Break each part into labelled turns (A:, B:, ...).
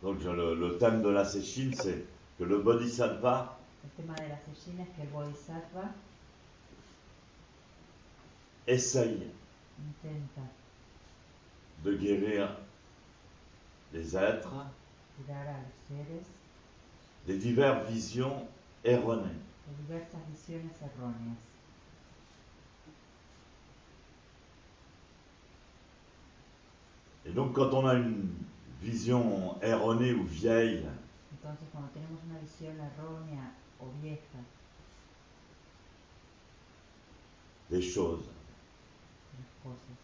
A: Donc le thème de la Sesshin, c'est que le Bodhisattva
B: El tema de la Sesshin es que el Bodhisattva
A: essaye
B: intenta
A: de guérir les êtres
B: curar a los seres
A: des diverses visions erronées.
B: de diversas visiones erróneas.
A: Et donc quand on a une vision erronée ou vieille,
B: Entonces, cuando tenemos una visión errónea o vieja
A: des choses,
B: de las cosas,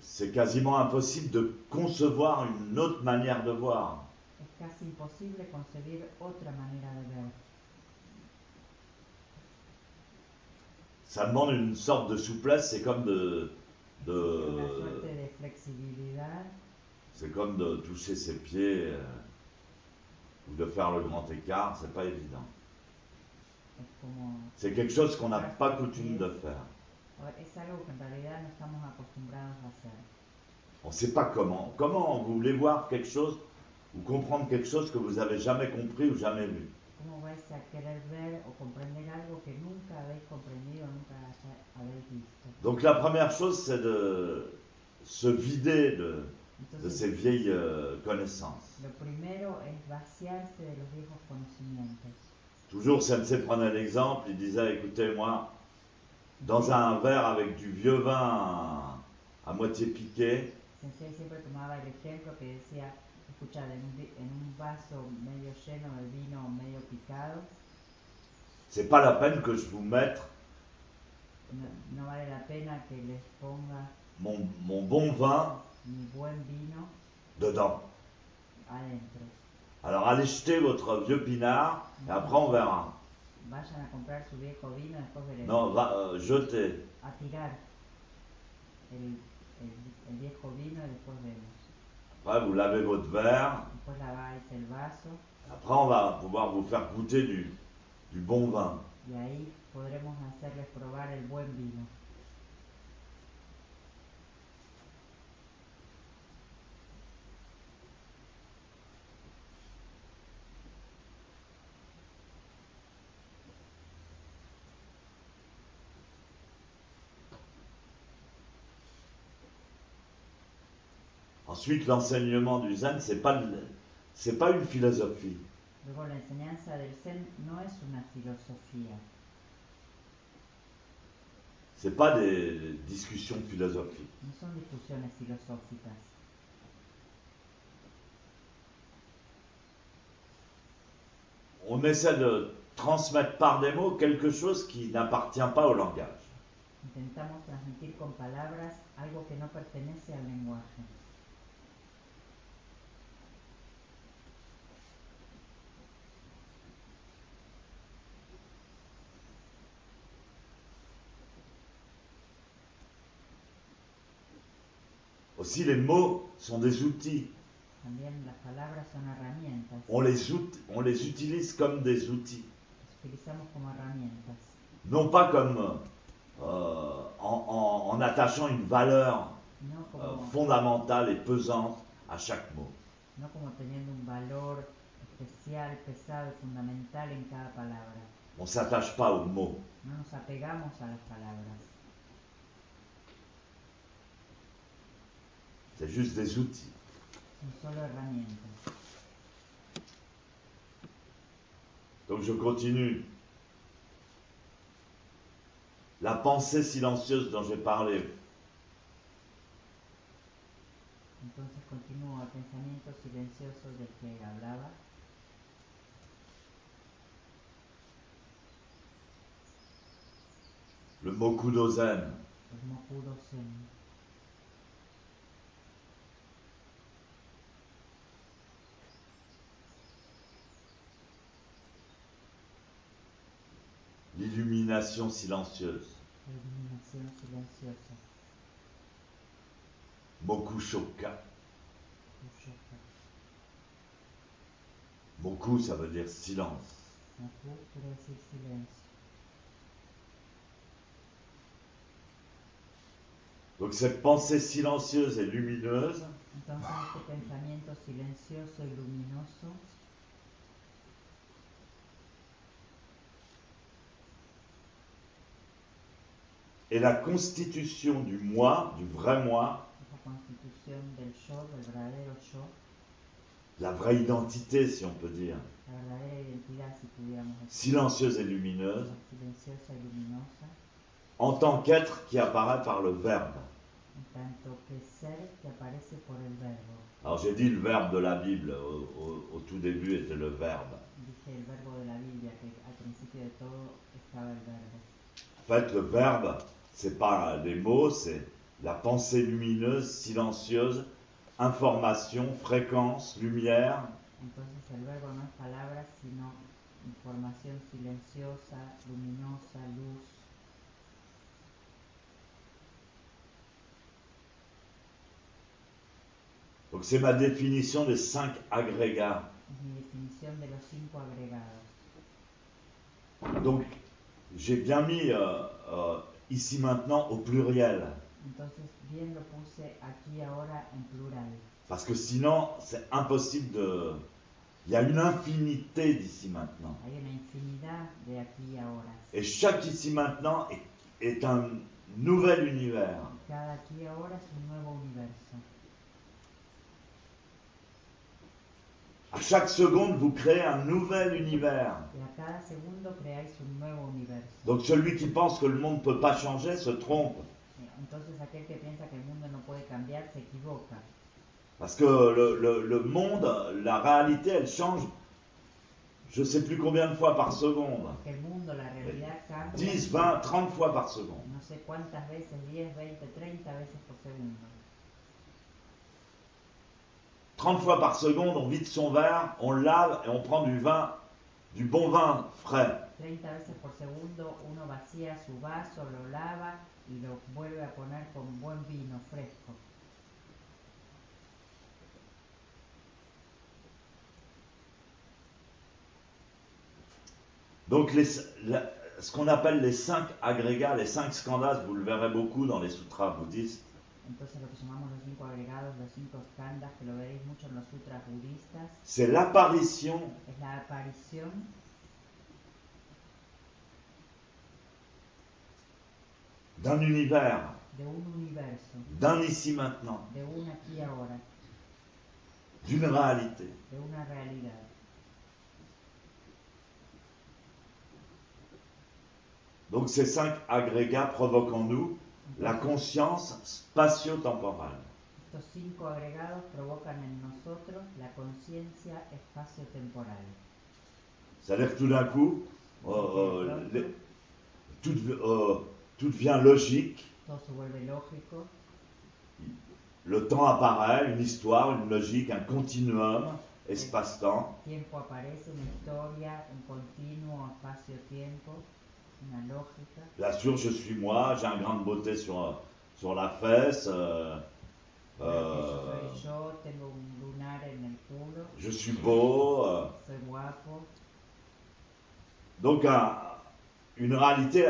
A: c'est quasiment impossible de concevoir une autre manière de voir.
B: es casi imposible concebir otra manera de ver.
A: Ça demande une sorte de souplesse, c'est comme
B: Una suerte de flexibilidad,
A: c'est comme de toucher ses pieds ou de faire le grand écart, c'est pas évident.
B: es como
A: C'est quelque chose qu'on n'a pas coutume de faire.
B: es algo que en realidad no estamos acostumbrados a hacer.
A: On ne sait pas comment. Comment vous voulez voir quelque chose ou comprendre quelque chose que vous n'avez jamais compris ou jamais vu.
B: ¿Cómo vais a querer ver o comprender algo que nunca habéis comprendido, nunca habéis visto?
A: Donc la première chose, c'est de se vider de
B: Entonces,
A: ces vieilles connaissances.
B: lo primero es vaciarse de los viejos conocimientos.
A: Toujours, Sensei prenait l'exemple, il disait, écoutez, moi, dans un verre avec du vieux vin à moitié piqué,
B: Sensei siempre tomaba el ejemplo que decía, escuchad, en un vaso medio lleno de vino medio picado,
A: c'est pas la peine que je vous mette
B: no vale la pena que les ponga
A: mon bon vin
B: mi buen vino
A: dedans.
B: adentro.
A: Alors allez jeter votre vieux pinard et après on verra.
B: Vayan a comprar su viejo vino, después veremos.
A: Non, jetez.
B: A tirar el viejo vino y después vemos.
A: Après vous lavez votre verre.
B: Después laváis el vaso.
A: Après on va pouvoir vous faire goûter du bon vin.
B: Y ahí podremos hacerles probar el buen vino.
A: Ensuite, l'enseignement du zen, c'est pas une philosophie.
B: Luego la enseñanza del Zen no es una filosofía.
A: C'est pas des discussions philosophiques.
B: No son discusiones filosóficas.
A: On essaie de transmettre par des mots quelque chose qui n'appartient pas au langage.
B: Intentamos transmitir con palabras algo que no pertenece al lenguaje.
A: Aussi, les mots sont des outils.
B: También las palabras son herramientas.
A: On les utilise comme des outils.
B: Las utilizamos como herramientas.
A: Non pas comme en attachant une valeur
B: No como,
A: fondamentale et pesante à chaque mot.
B: no como teniendo un valor especial, pesado y fundamental en cada palabra.
A: On ne s'attache pas aux mots.
B: No nos apegamos a las palabras.
A: C'est juste des outils.
B: Son solo herramientas.
A: Donc je continue. La pensée silencieuse dont j'ai parlé.
B: Entonces continúo el pensamiento silencioso del que hablaba.
A: Le Mokudo Zen.
B: El Mokudo Zen.
A: L'illumination silencieuse.
B: La iluminación silenciosa.
A: Moku Shoka.
B: Ushoka.
A: Moku, ça veut dire silence.
B: Moku quiere decir silencio.
A: Donc cette pensée silencieuse et lumineuse,
B: Entonces este pensamiento silencioso y luminoso
A: est la constitution du moi, du vrai moi,
B: es la constitución del yo, del verdadero yo,
A: la vraie identité si on peut dire,
B: la verdadera identidad, si pudiéramos decir,
A: silencieuse et lumineuse,
B: silenciosa y luminosa,
A: en tant qu'être qui apparaît par le verbe.
B: en tanto que ser que aparece por el verbo.
A: Alors j'ai dit le verbe de la Bible, au tout début était le verbe.
B: Dije el verbo de la Biblia, que al principio de todo estaba el verbo.
A: En fait, le verbe, c'est pas les mots, c'est la pensée lumineuse, silencieuse, information, fréquence, lumière.
B: Entonces el verbo no es palabras, sino información silenciosa, luminosa, luz.
A: Donc c'est ma définition des 5 agrégats.
B: Es mi definición de los 5 agregados.
A: Donc j'ai bien mis ici maintenant au pluriel.
B: Entonces bien lo puse aquí ahora en plural.
A: Parce que sinon, c'est impossible de... Il y a une infinité d'ici maintenant.
B: Hay una infinidad de aquí y ahora.
A: Et chaque ici maintenant est un nouvel univers.
B: Cada aquí y ahora es un nuevo universo.
A: À chaque seconde, vous créez un nouvel univers.
B: Y a cada segundo creáis un nuevo universo.
A: Donc celui qui pense que le monde ne peut pas changer se trompe.
B: Entonces aquel que piensa que el mundo no puede cambiar se equivoca.
A: Parce que le monde, la réalité, elle change, je ne sais plus combien de fois par seconde.
B: Que el mundo, la realidad cambia.
A: 10, 20, 30 fois par seconde.
B: No sé cuántas veces, 10, 20, 30 veces por segundo.
A: 30 fois par seconde, on vide son verre, on le lave et on prend du vin, du bon vin frais.
B: 30 veces por segundo uno vacía su vaso, lo lava y lo vuelve a poner con buen vino fresco.
A: Donc ce qu'on appelle les 5 agrégats, les 5 skandhas, vous le verrez beaucoup dans les sutras bouddhistes.
B: Entonces lo que llamamos los 5 agregados, los 5 skandhas, que lo veréis mucho en los sutras budistas,
A: C'est l'apparition
B: es la aparición
A: d'un univers,
B: de un universo,
A: d'un ici maintenant,
B: de un aquí y ahora,
A: d'une réalité.
B: de una realidad.
A: Donc ces 5 agrégats provoquent en nous la conscience spatio-temporelle.
B: Estos 5 agregados provocan en nosotros la conciencia espacio-temporal.
A: C'est-à-dire que tout d'un coup, tout devient logique,
B: Todo se vuelve lógico,
A: le temps apparaît, une histoire, une logique, un continuum, espace-temps.
B: tiempo aparece, una historia, un continuo espacio-tiempo, una lógica.
A: Bien sûr, je suis moi, j'ai un grain de beauté sur la fesse,
B: Yo soy yo, tengo un lunar en el culo,
A: je suis beau.
B: soy guapo.
A: Donc une réalité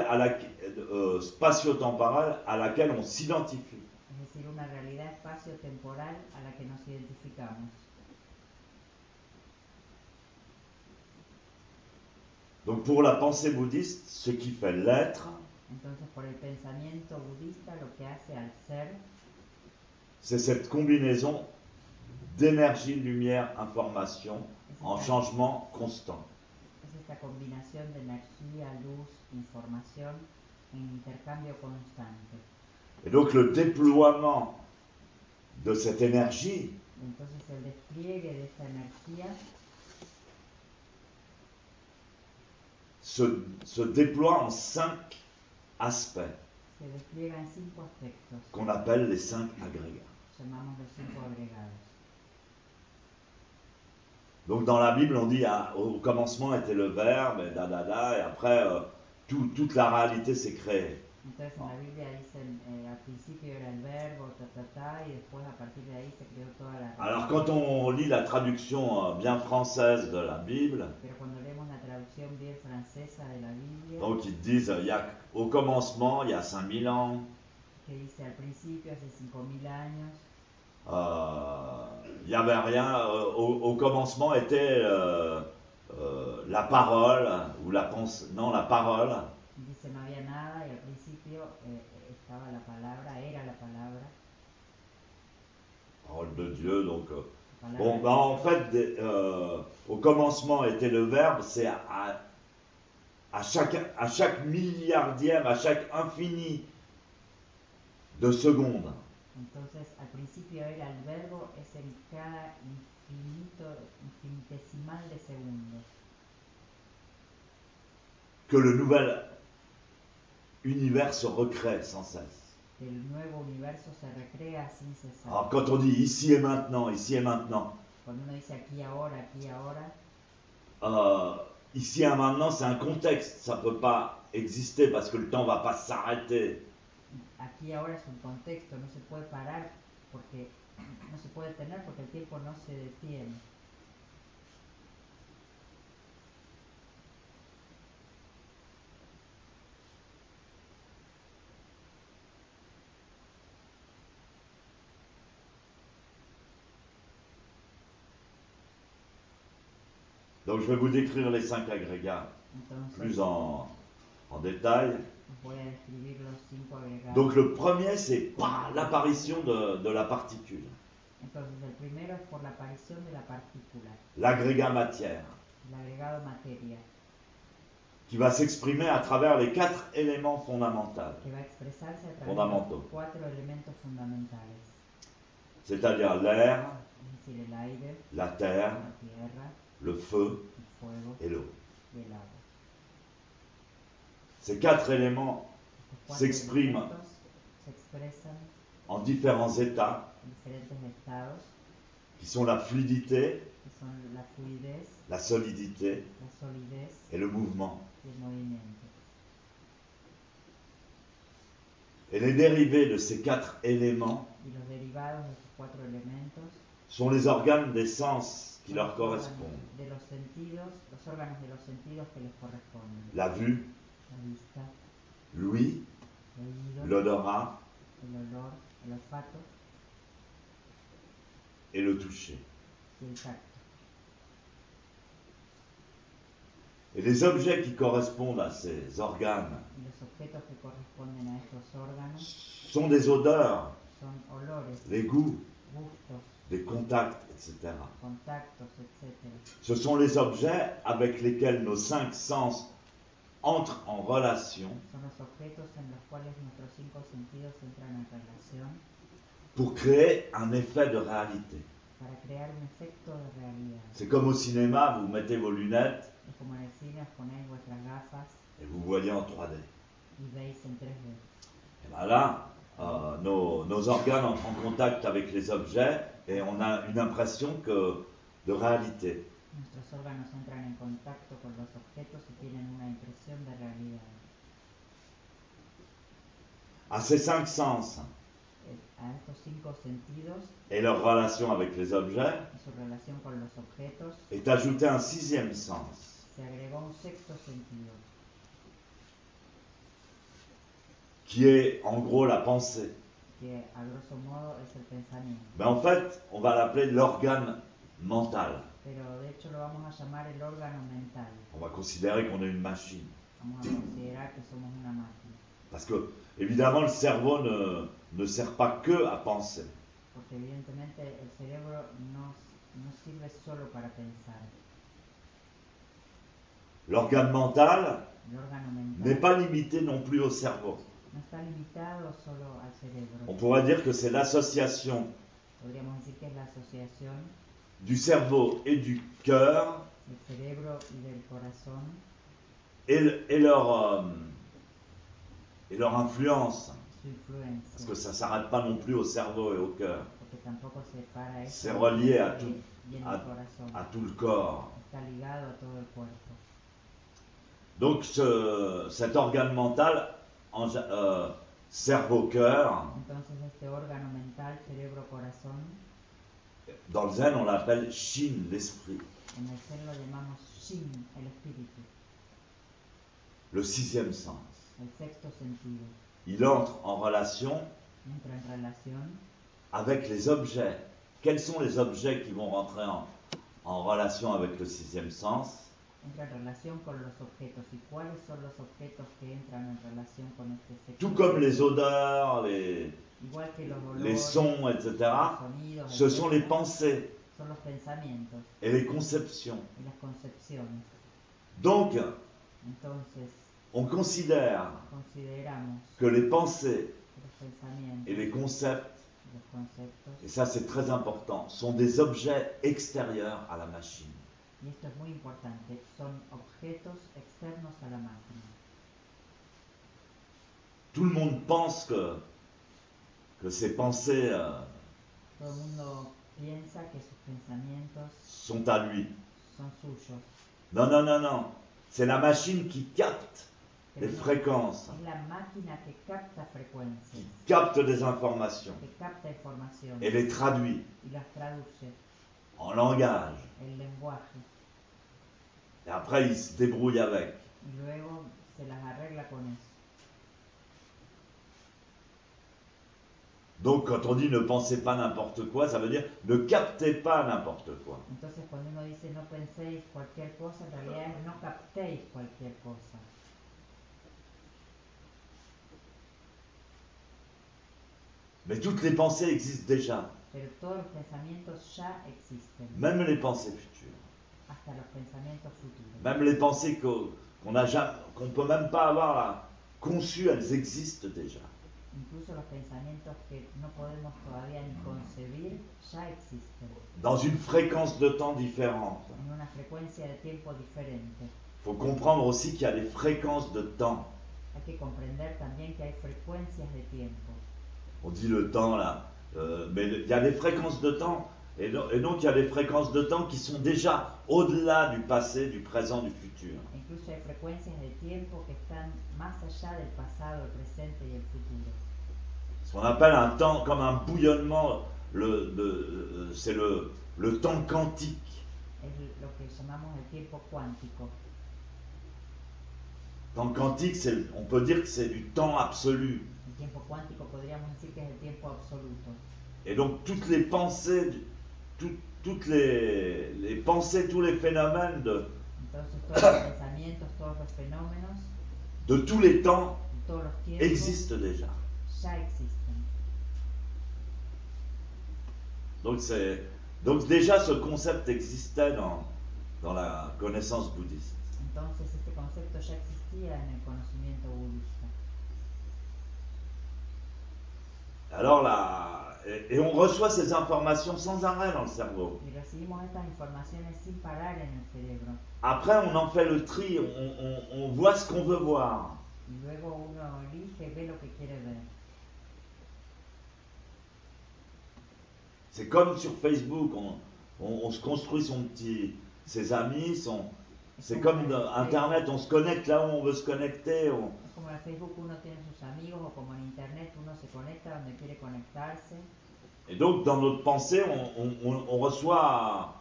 A: spatio-temporelle à laquelle on s'identifie.
B: Es decir, una realidad espacio-temporal a la que nos identificamos.
A: Donc pour la pensée bouddhiste, ce qui fait l'être,
B: Entonces, por el pensamiento budista, lo que hace al ser
A: c'est cette combinaison d'énergie, lumière, information en changement constant.
B: es esta combinación de energía, luz, información en intercambio constante.
A: Et donc le déploiement de cette énergie
B: Entonces, el despliegue de esta energía
A: se déploie en 5 aspects
B: se despliega en 5 aspectos,
A: qu'on appelle les 5 agrégats.
B: llamamos los 5 agregados.
A: Donc dans la Bible, on dit au commencement était le verbe, et et après toute la réalité s'est créée.
B: Entonces en la Biblia dicen al principio era el verbo, y después a partir de ahí se creó toda la realidad.
A: Alors quand on lit la traduction bien française de la Bible,
B: Pero cuando leemos la traducción bien francesa de la Biblia,
A: donc ils disent au commencement, il y a 5000 ans,
B: que dice al principio, hace 5000 años,
A: il n'y avait rien. Au commencement était la parole, ou la pensée. Non, la parole.
B: dice no había nada y al principio estaba la palabra, era la palabra.
A: Parole de Dieu, donc.
B: Palabra
A: Bon,
B: de
A: ben, en
B: Dios.
A: fait, au commencement était le verbe, c'est à chaque milliardième, à chaque infini de seconde.
B: Entonces, al principio era el verbo, es en cada infinitesimal de segundos.
A: Que le nouvel univers se recrée sans cesse.
B: Que el nuevo universo se recrea sin cesar.
A: Alors quand on dit ici et maintenant,
B: Cuando uno dice aquí ahora,
A: ici et maintenant, c'est un contexte, ça ne peut pas exister parce que le temps ne va pas s'arrêter.
B: aquí ahora es un contexto, no se puede parar porque no se puede detener porque el tiempo no se detiene.
A: Donc je vais vous décrire les 5 agrégats
B: Entonces,
A: plus en détail.
B: voy a describir los 5 agregados.
A: Donc le premier, c'est l'apparition de la particule,
B: Entonces, el primero es por la aparición de la partícula,
A: l'agrégat matière,
B: el agregado materia,
A: qui va s'exprimer à travers les 4 éléments fondamentaux,
B: que va a expresarse a través
A: Fundamentaux.
B: de 4 elementos fundamentales,
A: c'est-à-dire l'air,
B: es decir, el aire,
A: la terre,
B: la tierra,
A: le feu
B: el fuego
A: et l'eau.
B: y el agua.
A: Ces 4 éléments
B: Estos 4
A: s'expriment
B: elementos se expresan
A: en différents états,
B: en diferentes estados,
A: qui sont la fluidité,
B: que son la fluidez,
A: la solidité
B: la solidez
A: et le mouvement.
B: y el movimiento.
A: Et les dérivés de ces 4 éléments
B: Y los derivados de estos 4 elementos
A: sont les organes des sens qui
B: son
A: leur
B: los órganos
A: correspondent.
B: de los sentidos, los órganos de los sentidos que les corresponden.
A: La vue,
B: La vista,
A: l'ouïe,
B: el oído,
A: l'odorat
B: el olor, el olfato
A: et le toucher.
B: y el tacto.
A: Et les objets qui correspondent à ces organes
B: Y los objetos que corresponden a estos órganos
A: sont des odeurs,
B: son olores,
A: les goûts,
B: gustos,
A: des contacts, etc.
B: contactos, etc.
A: Ce sont les objets avec lesquels nos 5 sens entrent en relation
B: Son los objetos en los cuales nuestros 5 sentidos entran en relación
A: pour créer un effet de réalité.
B: para crear un efecto de realidad.
A: C'est comme au cinéma, vous mettez vos lunettes
B: Es como en el cine, os ponéis vuestras gafas
A: et vous voyez en 3D.
B: y veis en 3D.
A: Et bien là, nos organes entrent en contact avec les objets et on a une impression de réalité.
B: Nuestros órganos entran en contacto con los objetos y tienen una impresión de realidad.
A: À ces 5 sens
B: A estos 5 sentidos
A: et leur relation avec les objets
B: y su relación con los objetos
A: est ajouté un 6e sens,
B: se agregó un 6º sentido,
A: qui est en gros la pensée.
B: que a grosso modo es el pensamiento.
A: Mais en fait, on va l'appeler l'organe mental.
B: Pero de hecho lo vamos a llamar el órgano mental.
A: On va considérer qu'on est une machine.
B: Vamos a considerar que somos una máquina.
A: Parce que, évidemment, le cerveau ne sert pas que à penser.
B: Porque evidentemente el cerebro no sirve solo para pensar.
A: L'organe mental
B: El órgano mental
A: n'est pas limité non plus au cerveau.
B: no está limitado solo al cerebro.
A: On pourrait dire que c'est l'association
B: Podríamos decir que es la asociación
A: du cerveau et du cœur
B: del cerebro y del corazón
A: et leur influence.
B: su influencia.
A: Parce que ça ne s'arrête pas non plus au cerveau et au cœur.
B: Porque tampoco se para eso.
A: C'est relié à
B: que
A: tout,
B: viene
A: à,
B: del corazón.
A: à tout le corps.
B: Está ligado a todo el cuerpo.
A: Donc cet organe mental, cerveau-cœur,
B: Entonces este órgano mental, cerebro-corazón,
A: dans le zen on l'appelle Shin, l'esprit.
B: en el zen lo llamamos Shin, el espíritu,
A: Le 6e sens.
B: el 6º sentido.
A: il entre en relation
B: entra en relación
A: avec les objets. Quels sont les objets qui vont rentrer en relation avec le sixième sens?
B: entra en relación con los objetos. ¿Y cuáles son los objetos que entran en relación con este sexto
A: Tout comme les
B: sentido?
A: odeurs,
B: Igual que los
A: les
B: olores,
A: sons, etc.,
B: los sonidos,
A: ce sont les
B: etcétera,
A: pensées
B: son los pensamientos
A: et les conceptions.
B: y las concepciones.
A: Donc,
B: Entonces,
A: on considère
B: consideramos
A: que les pensées
B: que los pensamientos
A: et les concepts,
B: y los conceptos,
A: et ça c'est très important, sont des objets extérieurs à la machine.
B: y esto es muy importante, son objetos externos a la máquina.
A: Tout le monde pense que ces pensées
B: Todo el mundo piensa que sus pensamientos
A: sont à lui.
B: son suyos,
A: Non, non, non, non. C'est la machine qui capte les
B: pero no,
A: fréquences,
B: es la máquina que capta
A: qui
B: frecuencias,
A: capte des informations
B: que capta informaciones
A: et les traduit
B: y las traduce,
A: en langage.
B: el lenguaje,
A: Et après, il se débrouille avec.
B: y luego se las arregla con eso.
A: Donc, quand on dit ne pensez pas n'importe quoi, ça veut dire ne captez pas n'importe quoi.
B: Entonces cuando uno dice no penséis cualquier cosa, en realidad es no captéis cualquier cosa.
A: Mais toutes les pensées existent déjà,
B: Pero todos los pensamientos ya existen,
A: même les pensées futures,
B: hasta los pensamientos futuros.
A: même les pensées qu'on n'a jamais, qu'on peut même pas avoir conçues, elles existent déjà.
B: Incluso los pensamientos que no podemos todavía ni concebir ya existen,
A: Dans une fréquence de temps différente.
B: en una frecuencia de tiempo diferente.
A: Il faut comprendre aussi qu'il y a des fréquences de temps.
B: Hay que comprender también que hay frecuencias de tiempo.
A: On dit le temps là, mais il y a des fréquences de temps. Et donc il y a des fréquences de temps qui sont déjà au-delà du passé, du présent, du futur.
B: Incluso hay frecuencias de tiempo que están más allá del pasado, el presente y el futuro.
A: Ce qu'on appelle un temps comme un bouillonnement, c'est le temps quantique.
B: Es lo que llamamos el tiempo cuántico.
A: Temps quantique, on peut dire que c'est du temps absolu.
B: El tiempo cuántico podríamos decir que es el tiempo absoluto.
A: Et donc toutes les pensées, toutes les pensées, tous les phénomènes
B: Entonces todos los pensamientos, todos los fenómenos,
A: de tous les temps
B: de todos los tiempos
A: existent déjà.
B: ya existen.
A: Donc déjà ce concept existait dans la connaissance bouddhiste.
B: Entonces este concepto ya existía en el conocimiento budista.
A: Alors et on reçoit ces informations sans arrêt dans le cerveau.
B: Y recibimos estas informaciones sin parar en el cerebro.
A: Après on en fait le tri, on voit ce qu'on veut voir.
B: Y luego uno elige y ve lo que quiere ver.
A: C'est comme sur Facebook, on se construit ses amis, c'est comme Internet, on se connecte là où on veut se connecter.
B: Es como en Facebook uno tiene sus amigos o como en Internet uno se conecta donde quiere conectarse.
A: Et donc dans notre pensée, on reçoit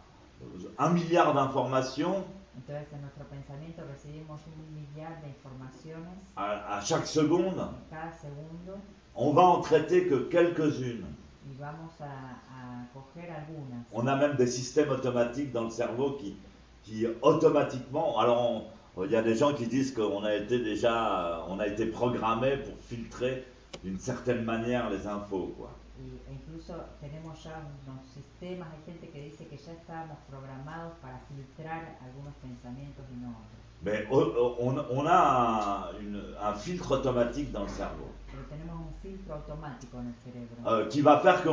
A: 1 milliard d'informations
B: Entonces en nuestro pensamiento recibimos 1.000.000.000 de informaciones
A: à chaque seconde.
B: en cada segundo
A: On va en traiter que quelques-unes.
B: y vamos a coger algunas.
A: On a même des systèmes automatiques dans le cerveau qui automatiquement, alors il y a des gens qui disent qu'on a été programmé pour filtrer d'une certaine manière les infos, quoi.
B: E incluso tenemos ya unos sistemas, hay gente que dice que ya estábamos programados para filtrar algunos pensamientos y no otros.
A: Mais on a un filtre automatique dans le cerveau
B: Pero tenemos un filtro automático en el cerebro
A: qui va faire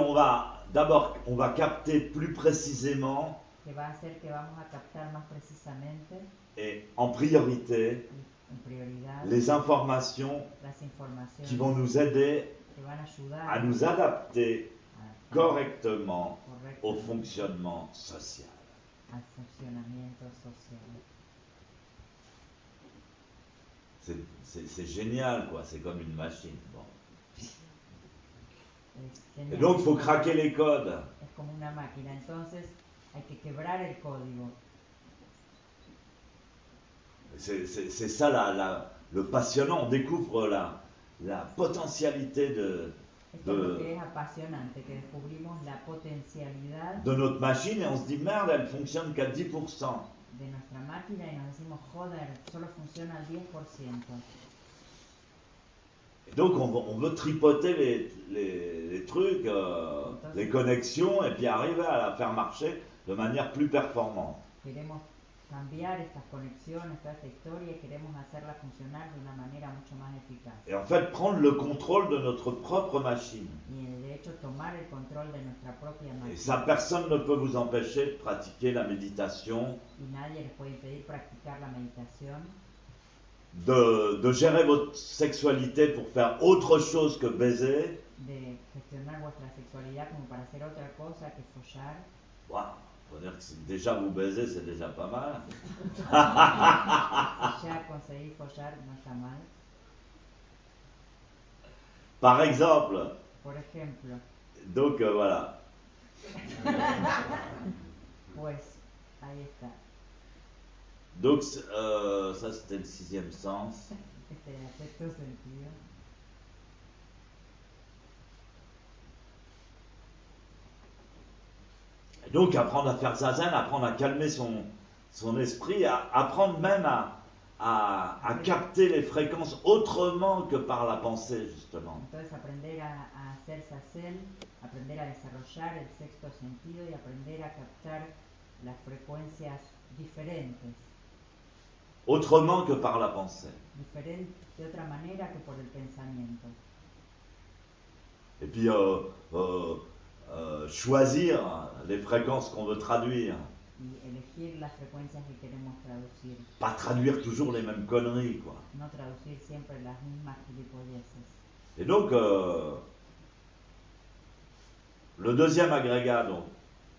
A: d'abord on va capter plus précisément
B: que va a hacer que vamos a captar más precisamente
A: et en priorité
B: en prioridad
A: les informations
B: las informaciones
A: qui vont nous aider
B: que van a ayudar
A: à nous adapter
B: a
A: correctement au
B: correctamente
A: fonctionnement social.
B: al funcionamiento social.
A: C'est génial, quoi. C'est comme une machine. Bon.
B: Es
A: Et
B: genial.
A: donc, il faut craquer les codes.
B: Es como una máquina, entonces hay que quebrar el código.
A: C'est ça le passionnant. On découvre la potentialité
B: Esto es lo que es apasionante, que descubrimos la potencialidad
A: de notre machine et on se dit merde, elle fonctionne qu'à 10%.
B: de nuestra máquina y nos decimos, joder, solo funciona al 10%.
A: Et donc on veut tripoter les trucs, les connexions et puis arriver à la faire marcher de manière plus performante.
B: Queremos cambiar estas conexiones, toda esta historia y queremos hacerla funcionar de una manera mucho más eficaz.
A: Et en fait prendre le contrôle de notre propre machine.
B: Y de hecho tomar el control de nuestra propia
A: Et
B: máquina.
A: ça, personne ne peut vous empêcher de pratiquer la méditation,
B: Y nadie les puede impedir practicar la meditación,
A: de gérer votre sexualité pour faire autre chose que baiser.
B: de gestionar vuestra sexualidad como para hacer otra cosa que follar.
A: Wow, faut dire que déjà vous baisez, c'est déjà pas mal.
B: Si ya conseguís follar, no está mal.
A: Par exemple,
B: Por ejemplo,
A: donc voilà.
B: pues ahí está.
A: Donc ça c'était le sixième sens.
B: Este es el sexto sentido.
A: Et donc apprendre à faire zazen, apprendre à calmer son esprit, apprendre même à capter les fréquences autrement que par la pensée justement.
B: Entonces aprender a hacer zazen, aprender a desarrollar el sexto sentido y aprender a captar las frecuencias diferentes,
A: Autrement que par la pensée.
B: de otra manera que por el pensamiento.
A: Et puis choisir les fréquences qu'on veut traduire.
B: Y elegir las frecuencias que queremos traducir.
A: Pas traduire toujours les mêmes conneries, quoi.
B: No traducir siempre las mismas gilipolleces.
A: Et donc, le deuxième agrégat, donc,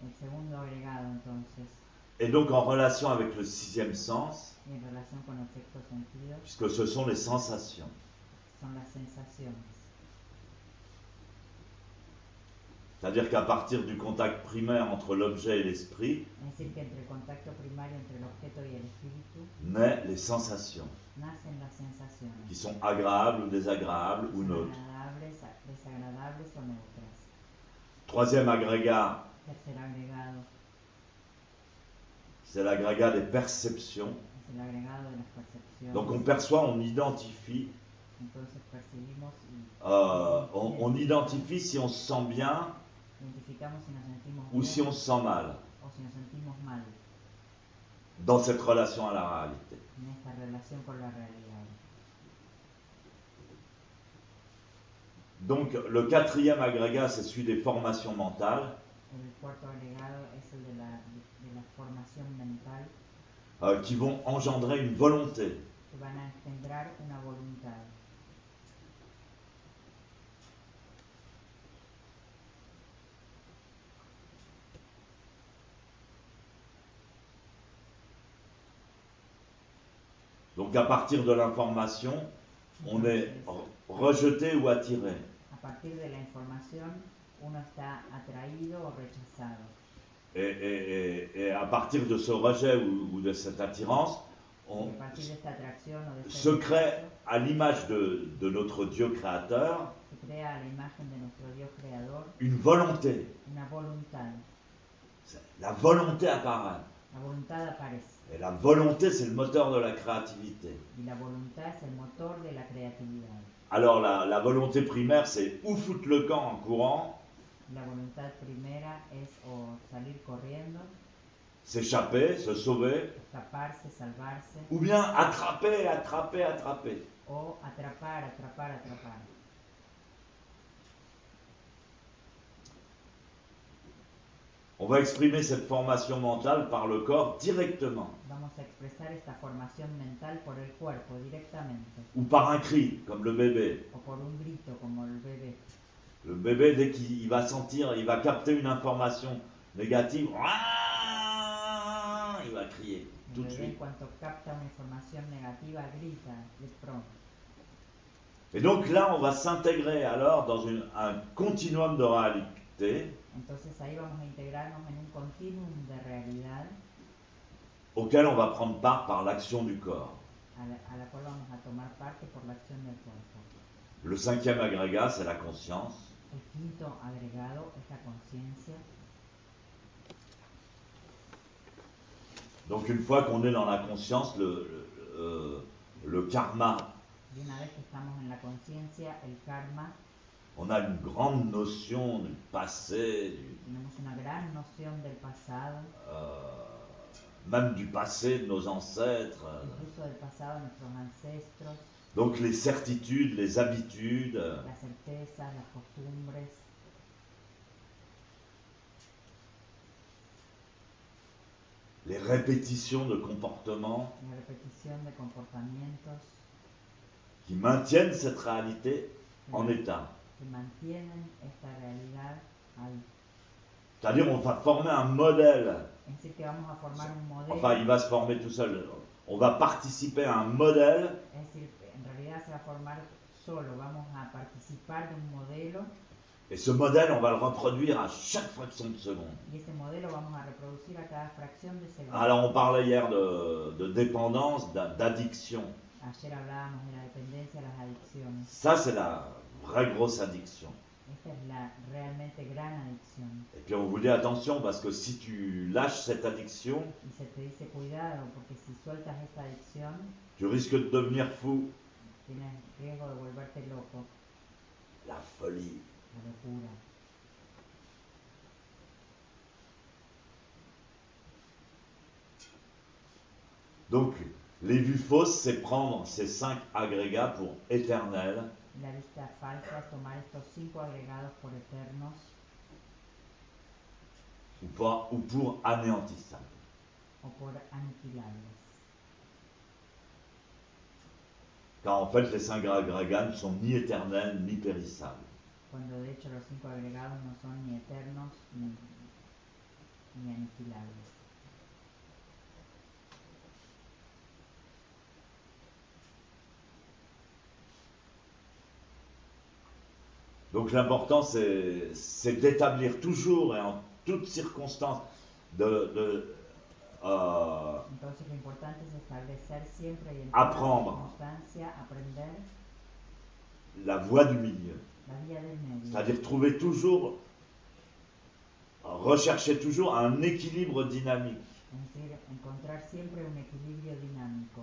B: El segundo agregado, entonces,
A: est donc en relation avec le sixième sens,
B: y en relación con el sexto sentido,
A: puisque ce sont les sensations.
B: son las sensaciones.
A: C'est-à-dire qu'à partir du contact primaire entre l'objet et l'esprit,
B: Es decir, que entre el contacto primario entre el objeto y el espíritu
A: naissent les sensations,
B: nacen las sensaciones,
A: qui sont agréables ou désagréables ou
B: son
A: neutres.
B: agradables, desagradables o neutras.
A: Troisième agrégat,
B: Tercer agregado
A: c'est l'agrégat des perceptions.
B: es el agregado de las percepciones.
A: Donc on perçoit, on identifie,
B: Entonces percibimos y
A: on identifie si on se sent bien
B: identificamos si nos sentimos
A: ou
B: bien
A: si on se sent mal
B: o si nos sentimos mal
A: dans cette relation à la réalité.
B: en esta relación con la realidad.
A: Donc le quatrième agrégat, c'est celui des formations mentales,
B: El cuarto agregado es el de la formación mental,
A: qui vont engendrer une volonté.
B: que van a engendrar una voluntad.
A: Donc à partir de l'information, on est rejeté ou attiré.
B: A partir de la información, uno está atraído o rechazado.
A: Et à partir de ce rejet ou de cette attirance,
B: Y
A: on
B: a partir de esta atracción o de este
A: se crée
B: rechazo,
A: à l'image de notre Dieu créateur
B: se crea a la imagen de nuestro Dios creador
A: une volonté.
B: una voluntad.
A: La volonté apparaît.
B: La voluntad aparece.
A: Et la volonté, c'est le moteur de la créativité.
B: Y la voluntad es el motor de la creatividad.
A: Alors la volonté primaire, c'est ou foutre le camp en courant,
B: La voluntad primera es o salir corriendo,
A: s'échapper, se sauver,
B: escaparse, salvarse,
A: ou bien attraper, attraper, attraper.
B: o atrapar, atrapar, atrapar.
A: On va exprimer cette formation mentale par le corps directement,
B: Vamos a expresar esta formación mental por el cuerpo directamente,
A: ou par un cri, comme le bébé.
B: o por un grito como el bebé.
A: Le bébé, dès qu'il va sentir, il va capter une information négative, il va crier
B: El
A: tout de
B: bebé en
A: suite.
B: cuanto capta una información negativa grita de pronto.
A: Et donc là, on va s'intégrer alors dans un continuum de réalité
B: Entonces ahí vamos a integrarnos en un continuum de realidad
A: auquel on va prendre part par l'action du corps.
B: a la cual vamos a tomar parte por la acción del cuerpo.
A: Le cinquième agrégat, c'est la conscience.
B: El quinto agregado es la conciencia.
A: Donc une fois qu'on est dans la conscience, le karma,
B: Y una vez que estamos en la conciencia, el karma,
A: on a une grande notion du passé,
B: tenemos una gran noción del pasado,
A: même du passé de nos ancêtres.
B: incluso del pasado de nuestros ancestros,
A: Donc les certitudes, les habitudes,
B: las certezas, las costumbres,
A: les répétitions de comportements
B: la repetición de comportamientos
A: qui maintiennent cette réalité en
B: que,
A: état.
B: que mantienen esta realidad ahí.
A: C'est-à-dire on va former un modèle,
B: Es decir, que vamos a formar un modelo,
A: enfin il va se former tout seul, on va participer à un modèle
B: es decir, en realidad se va a formar solo, vamos a participar de un modelo
A: et ce modèle on va le reproduire à chaque fraction de seconde.
B: y ese modelo vamos a reproducir a cada fracción de segundo.
A: Alors on parlait hier de dépendance, d'addiction.
B: Ayer hablábamos de la dependencia, las adicciones.
A: Ça c'est la vraie grosse addiction.
B: Esta es la realmente gran adicción.
A: Et puis on vous dit attention parce que si tu lâches cette addiction,
B: Y se te dice cuidado porque si sueltas esta adicción
A: tu risques de devenir fou.
B: tienes riesgo de volverte loco,
A: La folie.
B: la locura.
A: Donc les vues fausses, c'est prendre ces 5 agrégats pour éternel.
B: La vista falsa es tomar estos 5 agregados por eternos
A: Ou pour anéantissable.
B: o por aniquilables.
A: Car en fait, les 5 agrégats ne sont ni éternels ni périssables.
B: Cuando de hecho los 5 agregados no son ni eternos ni aniquilables.
A: Donc l'important, c'est d'établir toujours et en toutes circonstances
B: Entonces lo importante es establecer siempre y en
A: Apprendre.
B: toda circunstancia, aprender
A: la voie du milieu.
B: la vía del medio.
A: C'est-à-dire trouver toujours, rechercher toujours un équilibre dynamique.
B: Es decir, encontrar siempre un equilibrio dinámico.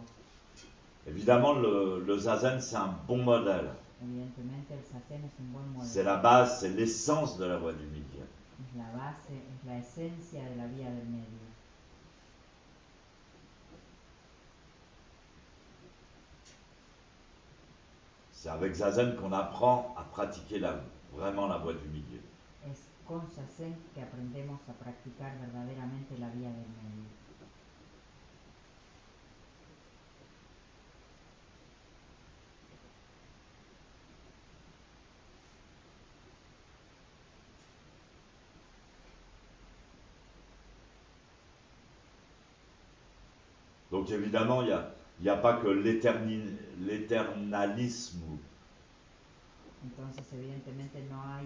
A: Évidemment, le zazen, c'est un bon modèle.
B: Evidentemente el zazen es un buen modelo.
A: C'est la base, c'est l'essence de la voie du milieu.
B: Es la base, es la esencia de la vía del medio.
A: C'est avec zazen qu'on apprend à pratiquer vraiment la voie du milieu.
B: Es con zazen que aprendemos a practicar verdaderamente la vía del medio.
A: Donc évidemment, il n'y a pas que l'éternalisme.
B: Entonces, evidentemente no hay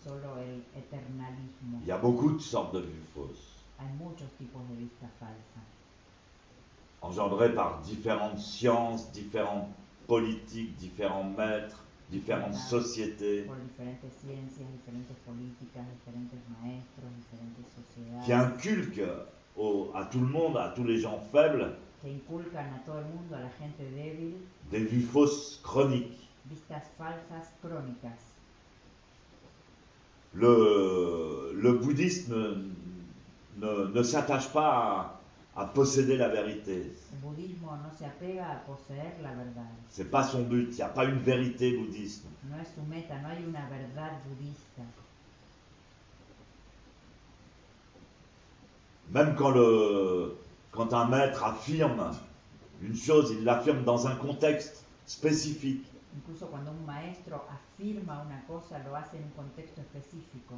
B: solo el eternalismo.
A: Il y a beaucoup de sortes de vues fausses,
B: Hay muchos tipos de vista falsa,
A: engendrées par différentes sciences, différentes politiques, différents maîtres, différentes sociétés,
B: por diferentes ciencias, diferentes políticas, diferentes maestros, diferentes sociedades,
A: qui inculquent à tout le monde, à tous les gens faibles,
B: que inculcan a todo el mundo, a la gente débil,
A: des vues fausses chroniques.
B: vistas falsas crónicas.
A: Le bouddhisme ne s'attache pas à posséder la vérité.
B: El budismo no se apega a poseer la verdad.
A: C'est pas son but. Il n'y a pas une vérité bouddhiste.
B: No es su meta, no hay una verdad budista.
A: Même quand un maître affirme une chose, il l'affirme dans un contexte spécifique.
B: Incluso cuando un maestro afirma una cosa, lo hace en un contexto específico.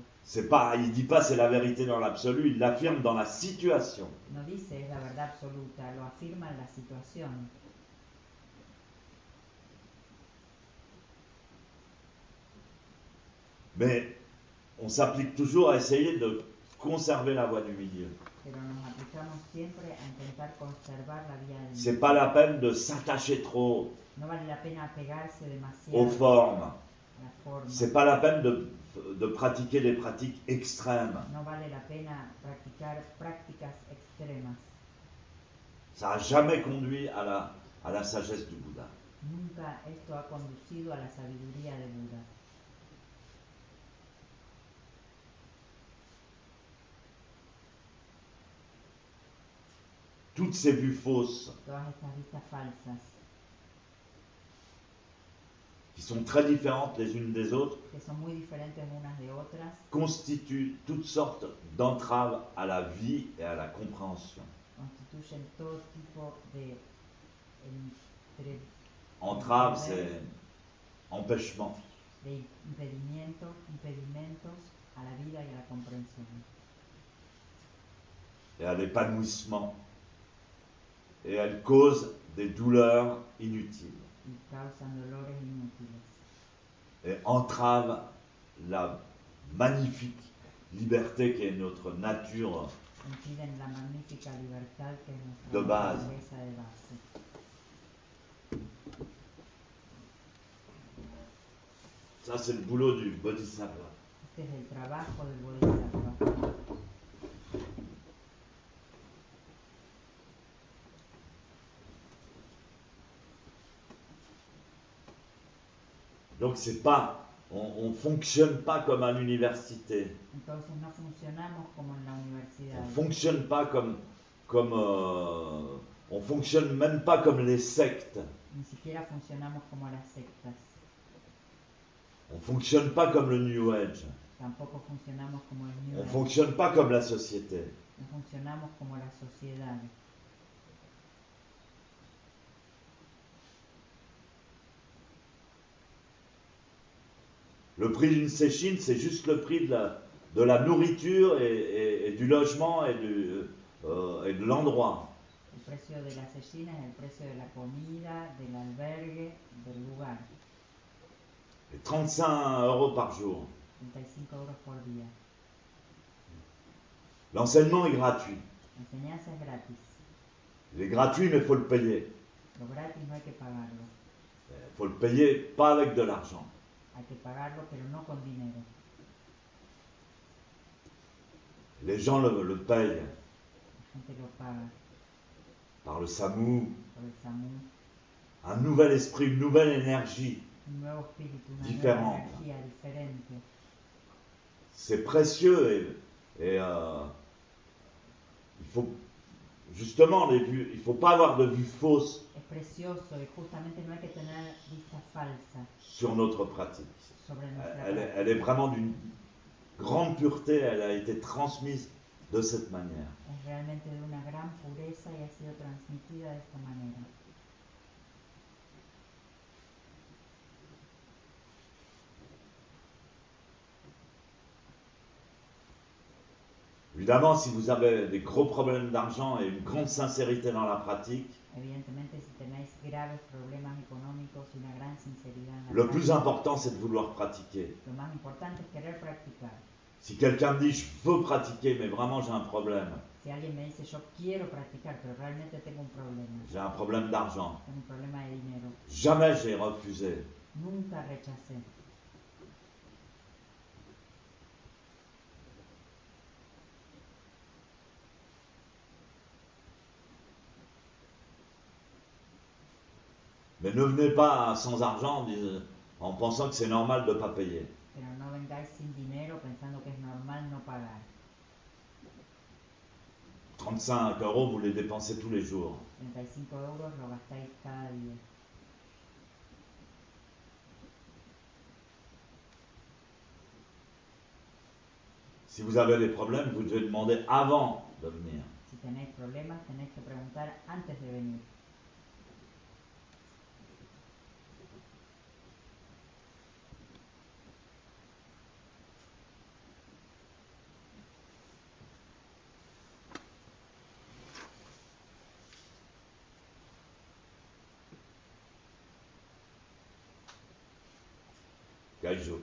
A: Il dit pas c'est la vérité dans l'absolu, il l'affirme dans la situation.
B: No dice es la verdad absoluta, lo afirma en la situación.
A: Mais on s'applique toujours à essayer de conserver la voie du milieu.
B: pero nos aplicamos siempre a intentar conservar la vía del
A: C'est
B: medio.
A: pas la peine de s'attacher trop
B: No vale la pena apegarse
A: aux
B: demasiado
A: formes.
B: a la forma.
A: C'est pas la peine de pratiquer des pratiques extrêmes.
B: No vale la pena practicar prácticas extremas.
A: Ça n'a jamais conduit à la sagesse du Bouddha.
B: Nunca esto ha conducido a la sabiduría de Buda.
A: Toutes ces vues fausses,
B: Todas estas vistas falsas,
A: qui sont très différentes les unes des autres,
B: que son muy diferentes unas de otras,
A: constituent toutes sortes d'entraves à la vie et à la compréhension.
B: constituyen todo tipo de
A: Entrave, c'est empêchement.
B: de impedimentos a la vida y a la comprensión
A: Et à l'épanouissement. Et elles causent des douleurs inutiles.
B: y causan dolores inútiles
A: Et entravent la magnifique liberté qui est notre nature
B: impiden la magnífica libertad que es nuestra
A: de base.
B: naturaleza de base.
A: Ça, c'est le boulot du bodhisattva.
B: Este es el trabajo del Bodhisattva.
A: Donc, c'est pas, on fonctionne pas comme à l'université.
B: Entonces no funcionamos como en la universidad.
A: On fonctionne pas on fonctionne même pas comme les sectes.
B: Ni siquiera funcionamos como las sectas.
A: On fonctionne pas comme le New Age.
B: Tampoco funcionamos como el New
A: On
B: Age.
A: fonctionne pas comme la société.
B: No funcionamos como la sociedad.
A: Le prix d'une séchine, c'est juste le prix de la nourriture et du logement et de l'endroit.
B: El precio de la cecina es el precio de la comida, del albergue, del lugar.
A: Et 35 € par jour.
B: 35 euros por día.
A: L'enseignement est gratuit.
B: La enseñanza es gratis.
A: Il est gratuit, mais il faut le payer.
B: Lo gratis no hay que pagarlo.
A: Il faut le payer pas avec de l'argent.
B: Hay que pagarlo, pero no con dinero.
A: Les gens le payent
B: La gente lo paga
A: par le SAMU,
B: por el SAMU.
A: un nouvel esprit, une nouvelle énergie.
B: Un nuevo espíritu, una
A: Diferente.
B: nueva energía diferente.
A: C'est précieux et il faut justement il faut pas avoir de vue fausse
B: Es precioso y justamente no hay que tener vista falsa
A: sur notre pratique.
B: sobre nuestra
A: Elle est vraiment d'une grande pureté, elle a été transmise de cette manière.
B: Es realmente de una gran pureza y ha sido transmitida de esta manera.
A: Évidemment, si vous avez des gros problèmes d'argent et une grande sincérité dans la pratique,
B: Evidentemente, si tenéis graves problemas económicos y una gran sinceridad en la
A: le plus
B: práctica,
A: important, c'est de vouloir pratiquer.
B: lo más importante es querer practicar.
A: Si quelqu'un me dit, je veux pratiquer, mais vraiment j'ai un problème,
B: Si alguien me dice, yo quiero practicar, pero realmente tengo un problema,
A: j'ai un problème d'argent,
B: tengo un problema de dinero,
A: jamais j'ai refusé.
B: nunca rechacé.
A: Mais ne venez pas sans argent en pensant que c'est normal de ne pas payer.
B: Pero no vengáis sin dinero pensando que es normal no pagar.
A: 35 €, vous les dépensez tous les jours.
B: 35 euros lo gastáis cada día.
A: Si vous avez des problèmes, vous devez demander avant de venir.
B: Si tenéis problemas, tenéis que preguntar antes de venir.
A: Gaïjo.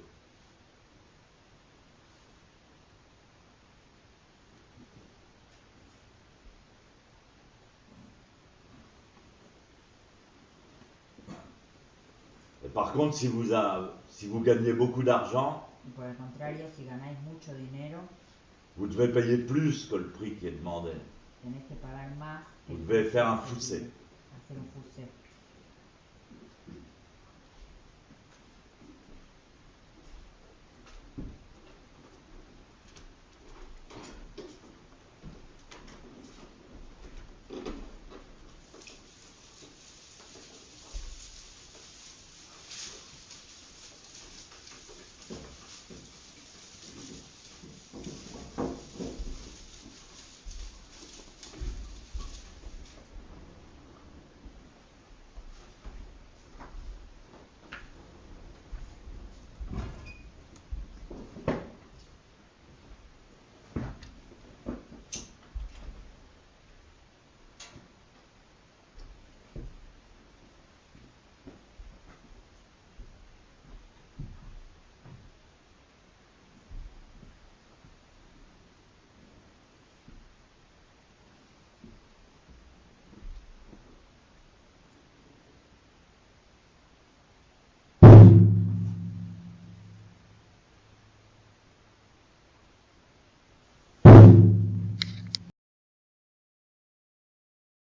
A: contre, si vous gagnez beaucoup d'argent,
B: Y por el contrario, si ganáis mucho dinero,
A: vous devez payer plus que le prix qui est demandé.
B: tenéis que pagar más.
A: Vous devez faire un fossé.
B: Hacer un fossé.